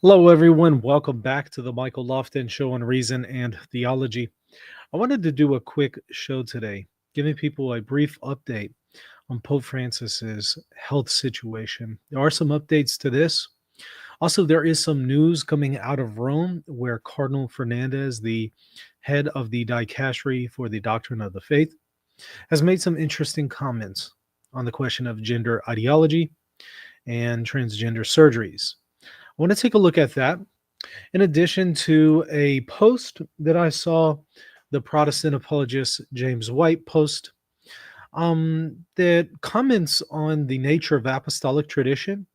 Hello, everyone. Welcome back to the Michael Lofton Show on Reason and Theology. I wanted to do a quick show today, giving people a brief update on Pope Francis's health situation. There are some updates to this. Also, there is some news coming out of Rome where Cardinal Fernandez, the head of the dicastery for the doctrine of the faith, has made some interesting comments on the question of gender ideology and transgender surgeries. I want to take a look at that in addition to a post that I saw the Protestant apologist James White post that comments on the nature of apostolic tradition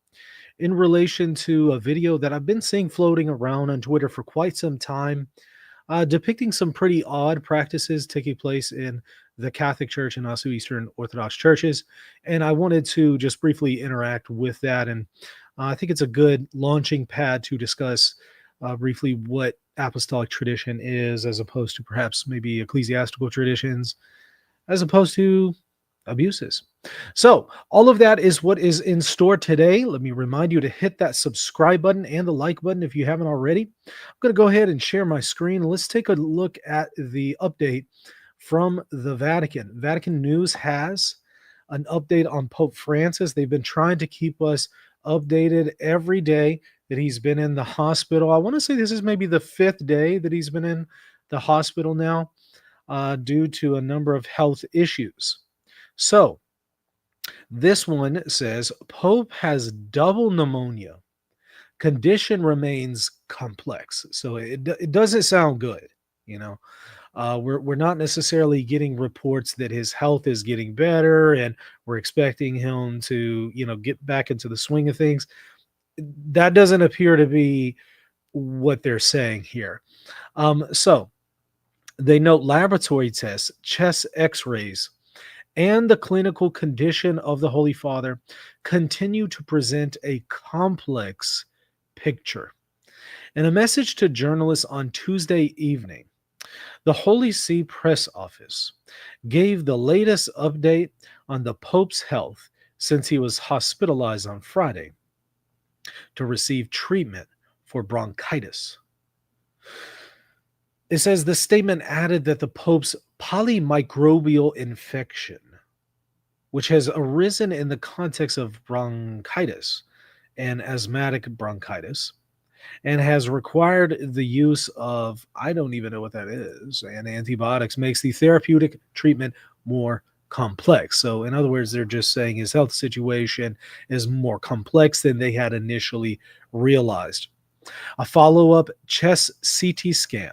in relation to a video that I've been seeing floating around on Twitter for quite some time, depicting some pretty odd practices taking place in the Catholic Church and also Eastern Orthodox churches. And I wanted to just briefly interact with that. And I think it's a good launching pad to discuss briefly what apostolic tradition is, as opposed to perhaps maybe ecclesiastical traditions, as opposed to abuses. So, all of that is what is in store today. Let me remind you to hit that subscribe button and the like button if you haven't already. I'm going to go ahead and share my screen. Let's take a look at the update from the Vatican. Vatican News has an update on Pope Francis. They've been trying to keep us updated every day that he's been in the hospital. I want to say this is maybe the fifth day that he's been in the hospital now due to a number of health issues. So, this one says Pope has double pneumonia. Condition remains complex. So it doesn't sound good, you know. We're not necessarily getting reports that his health is getting better and we're expecting him to, get back into the swing of things. That doesn't appear to be what they're saying here. So they note laboratory tests, chest x-rays, and the clinical condition of the Holy Father continue to present a complex picture. In a message to journalists on Tuesday evening, the Holy See press office gave the latest update on the Pope's health since he was hospitalized on Friday to receive treatment for bronchitis. It says the statement added that the Pope's polymicrobial infection, which has arisen in the context of bronchitis and asthmatic bronchitis, and has required the use of, I don't even know what that is, and antibiotics, makes the therapeutic treatment more complex. So, in other words, they're just saying his health situation is more complex than they had initially realized. A follow-up chest CT scan,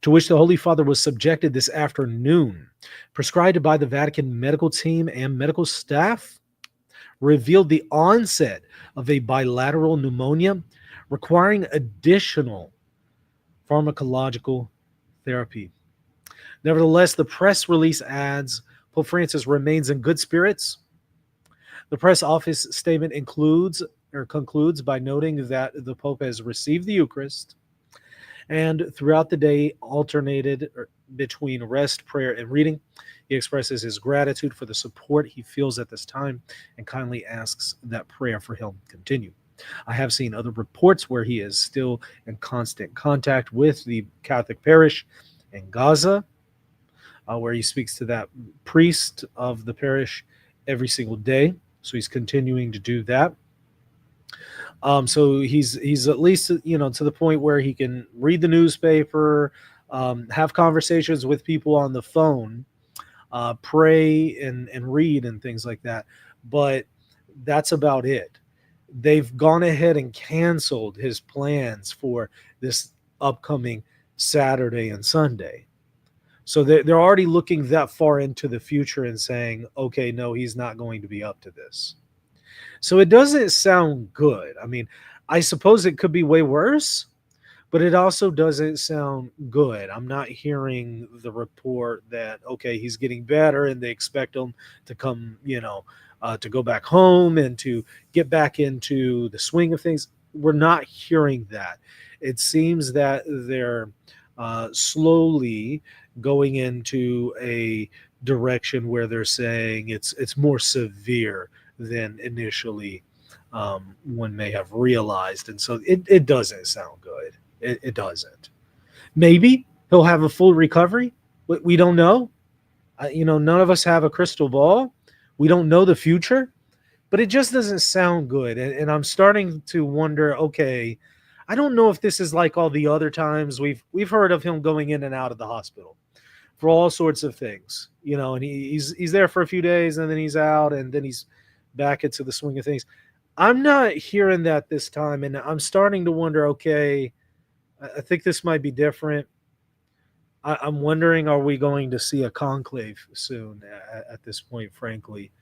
to which the Holy Father was subjected this afternoon, prescribed by the Vatican medical team and medical staff, revealed the onset of a bilateral pneumonia requiring additional pharmacological therapy. Nevertheless, the press release adds Pope Francis remains in good spirits. The press office statement concludes by noting that the Pope has received the Eucharist and throughout the day alternated between rest, prayer, and reading. He expresses his gratitude for the support he feels at this time and kindly asks that prayer for him continue. I have seen other reports where he is still in constant contact with the Catholic parish in Gaza, where he speaks to that priest of the parish every single day. So he's continuing to do that. So he's at least to the point where he can read the newspaper, have conversations with people on the phone, pray and read and things like that. But that's about it. They've gone ahead and canceled his plans for this upcoming Saturday and Sunday. So they're already looking that far into the future and saying, okay, no, he's not going to be up to this. So it doesn't sound good. I mean, I suppose it could be way worse, but it also doesn't sound good. I'm not hearing the report that, okay, he's getting better and they expect him to come, to go back home and to get back into the swing of things. We're not hearing that. It seems that they're slowly going into a direction where they're saying it's more severe than initially one may have realized. And so it doesn't sound good. It doesn't. Maybe he'll have a full recovery. We don't know. None of us have a crystal ball. We don't know the future, but it just doesn't sound good. And I'm starting to wonder, okay, I don't know if this is like all the other times we've heard of him going in and out of the hospital for all sorts of things, and he's there for a few days and then he's out and then he's back into the swing of things. I'm not hearing that this time, and I'm starting to wonder, okay, I think this might be different. I'm wondering, are we going to see a conclave soon at this point, frankly,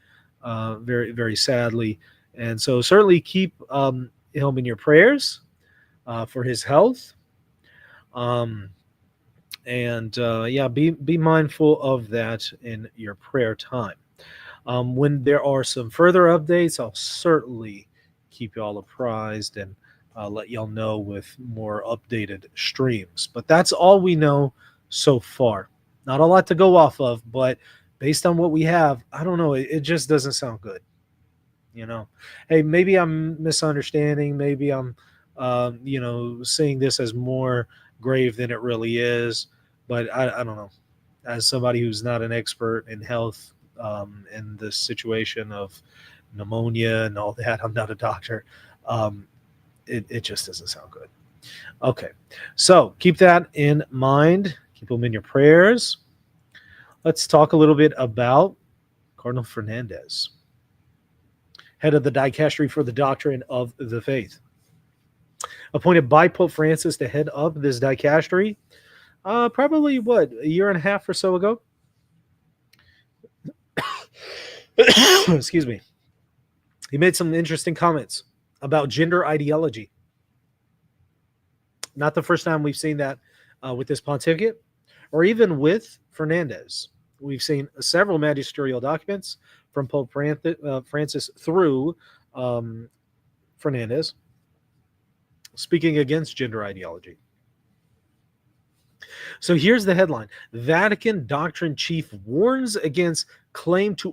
very, very sadly. And so certainly keep him in your prayers for his health. Um, and yeah, be mindful of that in your prayer time. When there are some further updates, I'll certainly keep y'all apprised and let y'all know with more updated streams. But that's all we know so far. Not a lot to go off of, but based on what we have, I don't know. It just doesn't sound good. Hey, maybe I'm misunderstanding. Maybe I'm, seeing this as more grave than it really is. But I don't know. As somebody who's not an expert in health, in the situation of pneumonia and all that, I'm not a doctor. It just doesn't sound good. Okay, so keep that in mind. Keep them in your prayers. Let's talk a little bit about Cardinal Fernandez, head of the dicastery for the doctrine of the faith. Appointed by Pope Francis to head up this dicastery, probably a year and a half or so ago. Excuse me. He made some interesting comments about gender ideology. Not the first time we've seen that with this pontificate, or even with Fernandez. We've seen several magisterial documents from Pope Francis through Fernandez speaking against gender ideology. So here's the headline. Vatican doctrine chief warns against claim to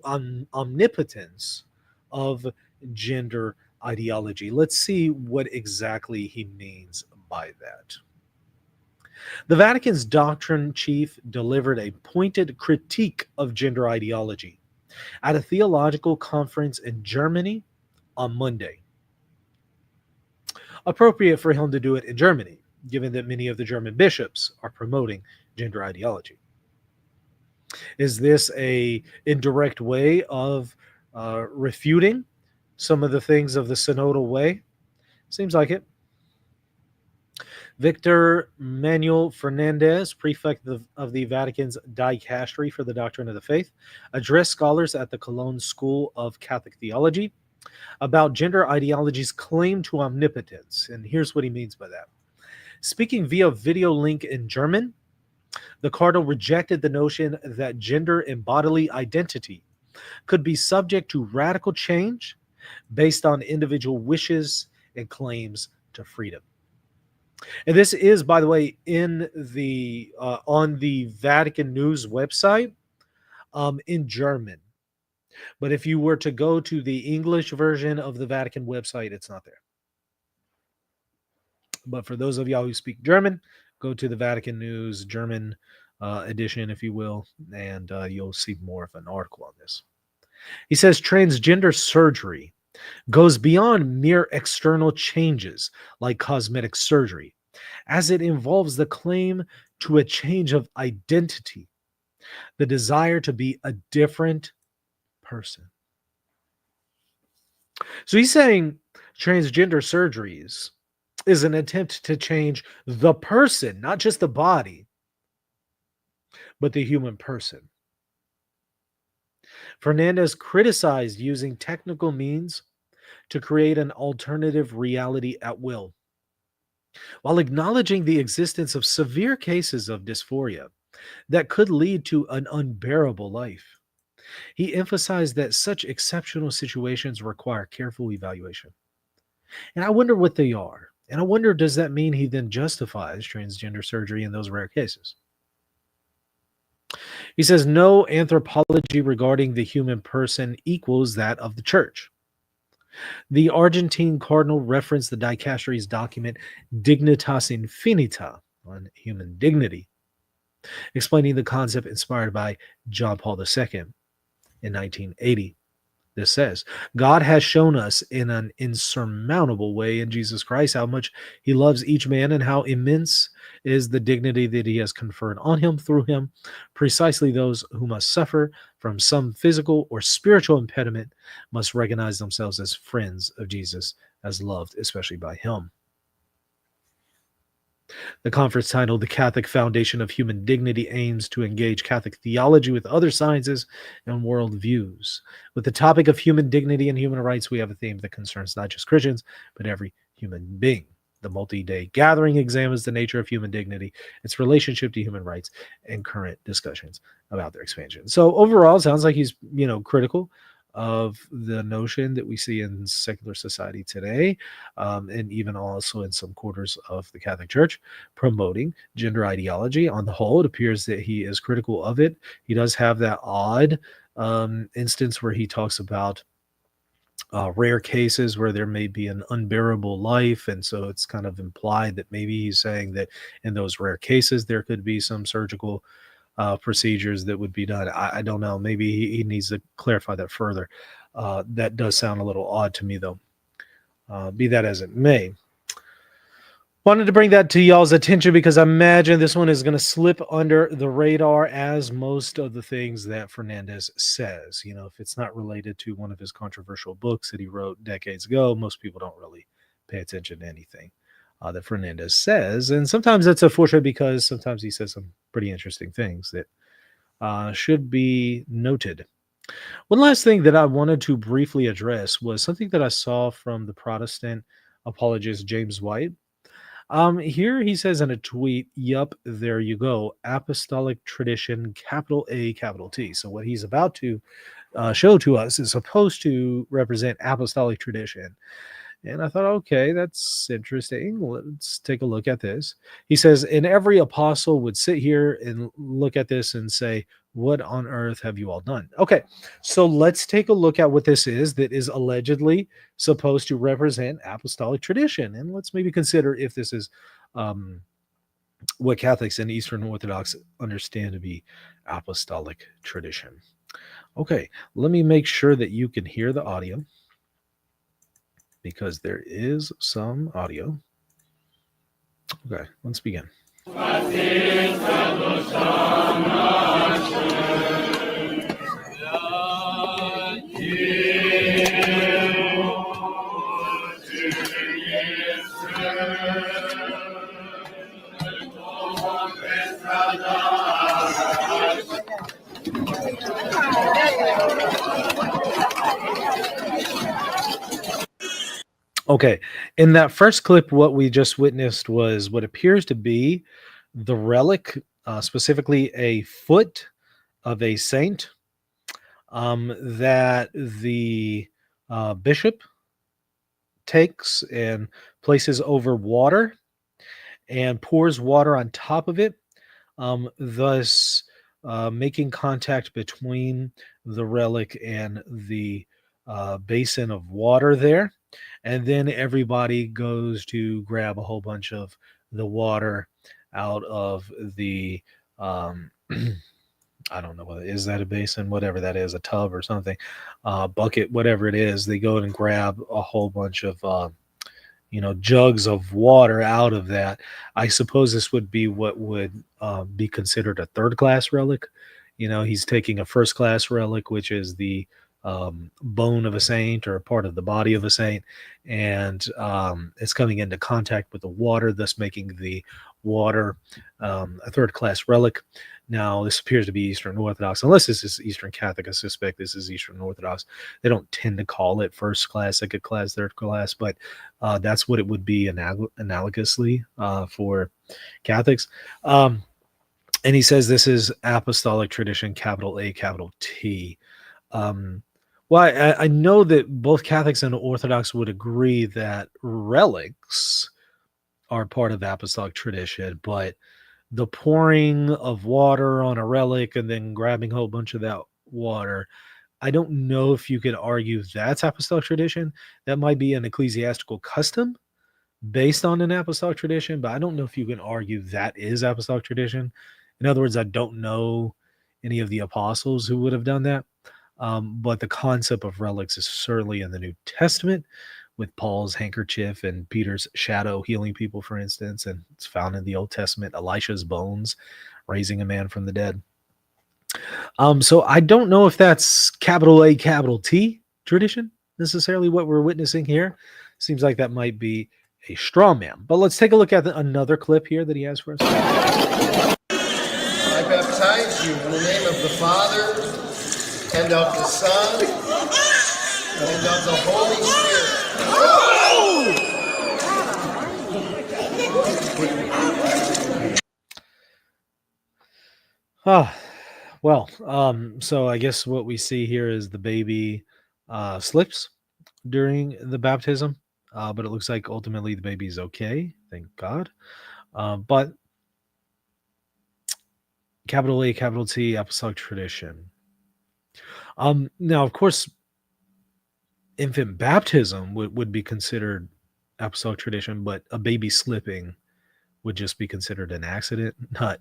omnipotence of gender ideology. Let's see what exactly he means by that. The Vatican's doctrine chief delivered a pointed critique of gender ideology at a theological conference in Germany on Monday. Appropriate for him to do it in Germany, given that many of the German bishops are promoting gender ideology. Is this a indirect way of refuting some of the things of the synodal way? Seems like it. Victor Manuel Fernandez, prefect of the Vatican's dicastery for the doctrine of the faith, addressed scholars at the Cologne School of Catholic Theology about gender ideology's claim to omnipotence. And here's what he means by that. Speaking via video link in German, the cardinal rejected the notion that gender and bodily identity could be subject to radical change based on individual wishes and claims to freedom. And this is, by the way, in the on the Vatican News website in German. But if you were to go to the English version of the Vatican website, it's not there. But for those of y'all who speak German, go to the Vatican News German edition, if you will, and you'll see more of an article on this. He says transgender surgery goes beyond mere external changes like cosmetic surgery, as it involves the claim to a change of identity, the desire to be a different person. So he's saying transgender surgeries is an attempt to change the person, not just the body, but the human person. Fernandez criticized using technical means to create an alternative reality at will, while acknowledging the existence of severe cases of dysphoria that could lead to an unbearable life. He emphasized that such exceptional situations require careful evaluation. And I wonder what they are. And I wonder, does that mean he then justifies transgender surgery in those rare cases? He says, no anthropology regarding the human person equals that of the church. The Argentine cardinal referenced the dicastery's document Dignitas Infinita on human dignity, explaining the concept inspired by John Paul II in 1980. This says, God has shown us in an insurmountable way in Jesus Christ how much he loves each man and how immense is the dignity that he has conferred on him through him. Precisely those who must suffer from some physical or spiritual impediment must recognize themselves as friends of Jesus, as loved, especially by him. The conference titled The Catholic Foundation of Human Dignity aims to engage Catholic theology with other sciences and worldviews. With the topic of human dignity and human rights, we have a theme that concerns not just Christians, but every human being. The multi-day gathering examines the nature of human dignity, its relationship to human rights, and current discussions about their expansion. So overall, it sounds like he's, critical of the notion that we see in secular society today, and even also in some quarters of the Catholic Church, promoting gender ideology. On the whole, it appears that he is critical of it. He does have that odd instance where he talks about rare cases where there may be an unbearable life. And so it's kind of implied that maybe he's saying that in those rare cases, there could be some surgical procedures that would be done. I don't know. Maybe he needs to clarify that further. That does sound a little odd to me, though. Be that as it may. Wanted to bring that to y'all's attention because I imagine this one is going to slip under the radar, as most of the things that Fernandez says. If it's not related to one of his controversial books that he wrote decades ago, most people don't really pay attention to anything that Fernandez says. And sometimes that's unfortunate because sometimes he says some pretty interesting things that should be noted. One last thing that I wanted to briefly address was something that I saw from the Protestant apologist James White. Here he says in a tweet, yup, there you go. Apostolic Tradition, capital A, capital T. So what he's about to show to us is supposed to represent Apostolic Tradition. And I thought, okay, that's interesting. Let's take a look at this. He says, and every apostle would sit here and look at this and say, what on earth have you all done? Okay, so let's take a look at what this is that is allegedly supposed to represent apostolic tradition. And let's maybe consider if this is what Catholics and Eastern Orthodox understand to be apostolic tradition. Okay, let me make sure that you can hear the audio, because there is some audio. Okay, let's begin. Okay, in that first clip, what we just witnessed was what appears to be the relic, specifically a foot of a saint, that the bishop takes and places over water and pours water on top of it, thus making contact between the relic and the basin of water there. And then everybody goes to grab a whole bunch of the water out of the I don't know what is that, a basin, whatever that is, a tub or something, bucket, whatever it is. They go and grab a whole bunch of jugs of water out of that. I suppose this would be what would be considered a third class relic. He's taking a first class relic, which is the bone of a saint or a part of the body of a saint, and it's coming into contact with the water, thus making the water a third class relic. Now, this appears to be Eastern Orthodox, unless this is Eastern Catholic. I suspect this is Eastern Orthodox. They don't tend to call it first class, second class, third class, but that's what it would be analogously for Catholics. And he says this is apostolic tradition, capital A, capital T. Well, I know that both Catholics and Orthodox would agree that relics are part of apostolic tradition, but the pouring of water on a relic and then grabbing a whole bunch of that water, I don't know if you could argue that's apostolic tradition. That might be an ecclesiastical custom based on an apostolic tradition, but I don't know if you can argue that is apostolic tradition. In other words, I don't know any of the apostles who would have done that. But the concept of relics is certainly in the New Testament with Paul's handkerchief and Peter's shadow healing people, for instance. And it's found in the Old Testament, Elisha's bones raising a man from the dead. So I don't know if that's capital A, capital T tradition necessarily what we're witnessing here. Seems like that might be a straw man. But let's take a look at another clip here that he has for us. I baptize you in the name of the Father and of the Son and of the Holy Spirit. So I guess what we see here is the baby slips during the baptism, but it looks like ultimately the baby's okay, thank God. But capital A, capital T, apostolic tradition. Now, of course, infant baptism would be considered apostolic tradition, but a baby slipping would just be considered an accident, not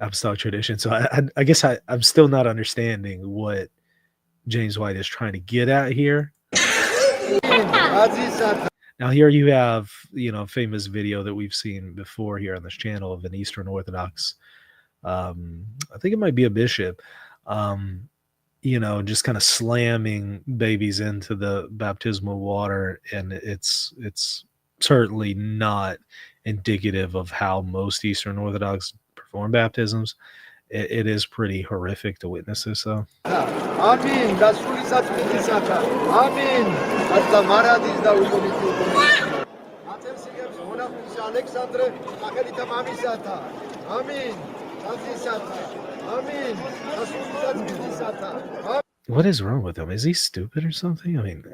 apostolic tradition. So I guess I'm still not understanding what James White is trying to get at here. Now here you have, a famous video that we've seen before here on this channel of an Eastern Orthodox, I think it might be a bishop, just kind of slamming babies into the baptismal water. And it's certainly not indicative of how most Eastern Orthodox perform baptisms. It is pretty horrific to witness this, though. Amen. What is wrong with him? Is he stupid or something? I mean,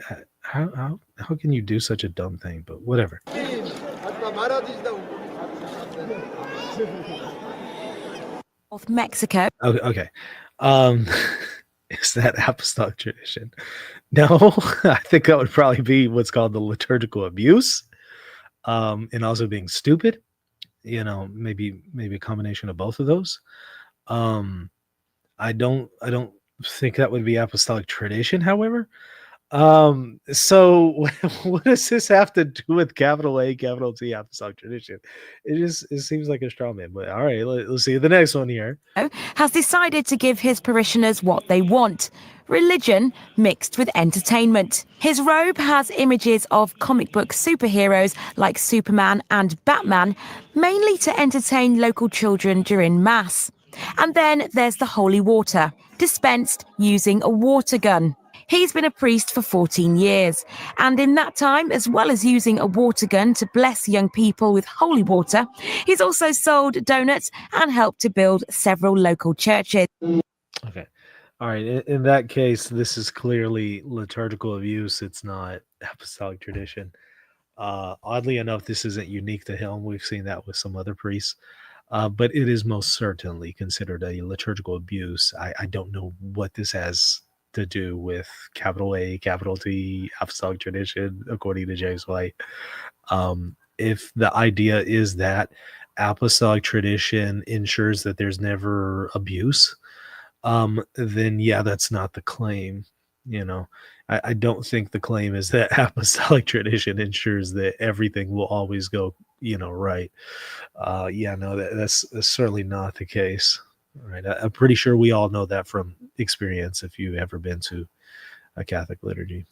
how can you do such a dumb thing? But whatever. Of Mexico. Okay. Is that apostolic tradition? No, I think that would probably be what's called the liturgical abuse, and also being stupid. Maybe a combination of both of those. I don't think that would be apostolic tradition. However, so what does this have to do with capital A, capital T, apostolic tradition? It seems like a straw man. But all right, let's see the next one here. Has decided to give his parishioners what they want: religion mixed with entertainment. His robe has images of comic book superheroes like Superman and Batman, mainly to entertain local children during Mass. And then there's the holy water, dispensed using a water gun. He's been a priest for 14 years, and in that time, as well as using a water gun to bless young people with holy water, he's also sold donuts and helped to build several local churches. Okay. All right. In that case, this is clearly liturgical abuse. It's not apostolic tradition. Oddly enough, this isn't unique to him. We've seen that with some other priests. But it is most certainly considered a liturgical abuse. I don't know what this has to do with capital A, capital T, apostolic tradition, according to James White. If the idea is that apostolic tradition ensures that there's never abuse, then yeah, that's not the claim. I don't think the claim is that apostolic tradition ensures that everything will always go, right. That's certainly not the case. All right. I'm pretty sure we all know that from experience if you've ever been to a Catholic liturgy.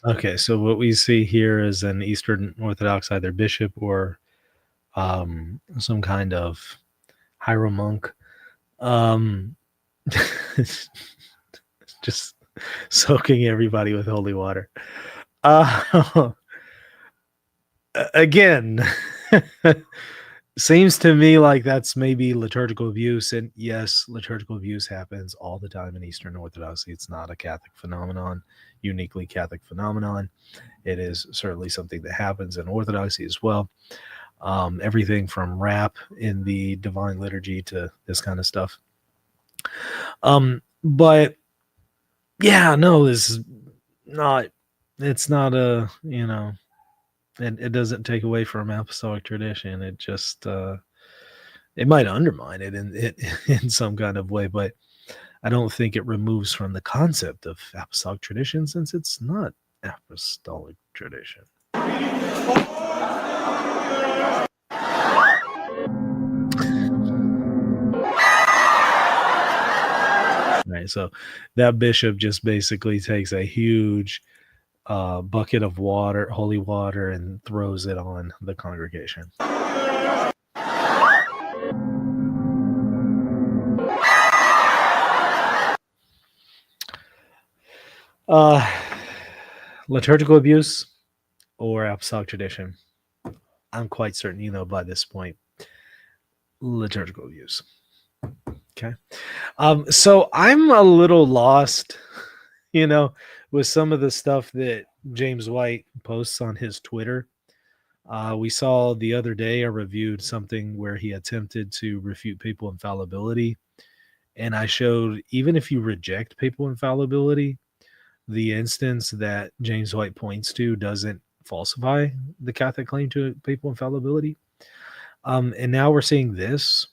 Okay, so what we see here is an Eastern Orthodox either bishop or some kind of hierom monk, just soaking everybody with holy water. again, seems to me like that's maybe liturgical abuse. And yes, liturgical abuse happens all the time in Eastern Orthodoxy. It's not a Catholic phenomenon, uniquely Catholic phenomenon. It is certainly something that happens in Orthodoxy as well. Everything from rap in the Divine Liturgy to this kind of stuff. But yeah, no, this is not, it's not a, it doesn't take away from apostolic tradition. It just, it might undermine it in some kind of way, but I don't think it removes from the concept of apostolic tradition, since it's not apostolic tradition. Right, so that bishop just basically takes a huge bucket of water, holy water, and throws it on the congregation. Liturgical abuse or apostolic tradition? I'm quite certain by this point. Liturgical abuse. Okay. So I'm a little lost, with some of the stuff that James White posts on his Twitter. We saw the other day, I reviewed something where he attempted to refute papal infallibility. And I showed, even if you reject papal infallibility, the instance that James White points to doesn't falsify the Catholic claim to papal infallibility. And now we're seeing this,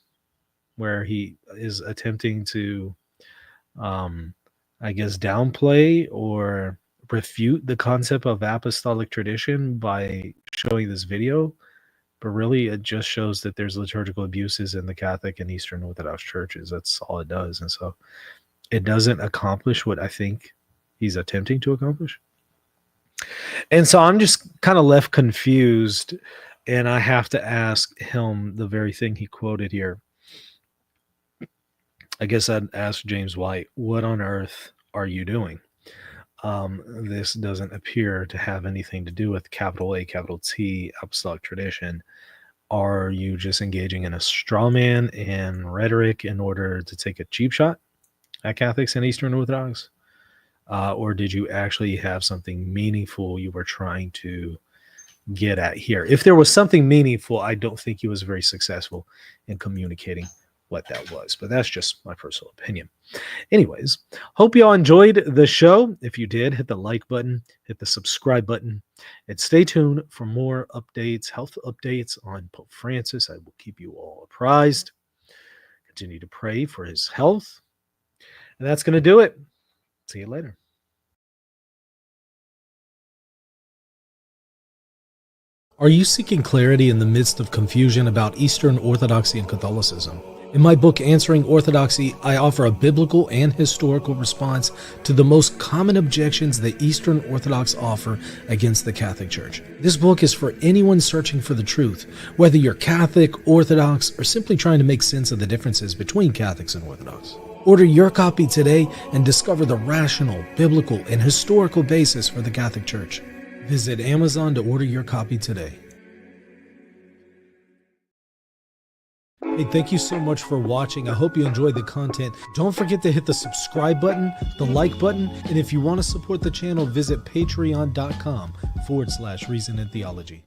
where he is attempting to, downplay or refute the concept of apostolic tradition by showing this video. But really, it just shows that there's liturgical abuses in the Catholic and Eastern Orthodox churches. That's all it does. And so it doesn't accomplish what I think he's attempting to accomplish. And so I'm just kind of left confused, and I have to ask him the very thing he quoted here. I guess I'd ask James White, what on earth are you doing? This doesn't appear to have anything to do with capital A, capital T, apostolic tradition. Are you just engaging in a straw man and rhetoric in order to take a cheap shot at Catholics and Eastern Orthodox? Or did you actually have something meaningful you were trying to get at here? If there was something meaningful, I don't think he was very successful in communicating what that was, but that's just my personal opinion. Anyways, hope y'all enjoyed the show. If you did, hit the like button, hit the subscribe button, and stay tuned for more updates, health updates on Pope Francis. I will keep you all apprised. Continue to pray for his health. And that's going to do it. See you later. Are you seeking clarity in the midst of confusion about Eastern Orthodoxy and Catholicism? In my book, Answering Orthodoxy, I offer a biblical and historical response to the most common objections that Eastern Orthodox offer against the Catholic Church. This book is for anyone searching for the truth, whether you're Catholic, Orthodox, or simply trying to make sense of the differences between Catholics and Orthodox. Order your copy today and discover the rational, biblical, and historical basis for the Catholic Church. Visit Amazon to order your copy today. Hey, thank you so much for watching. I hope you enjoyed the content. Don't forget to hit the subscribe button, the like button, and if you want to support the channel, visit patreon.com/Reason and Theology.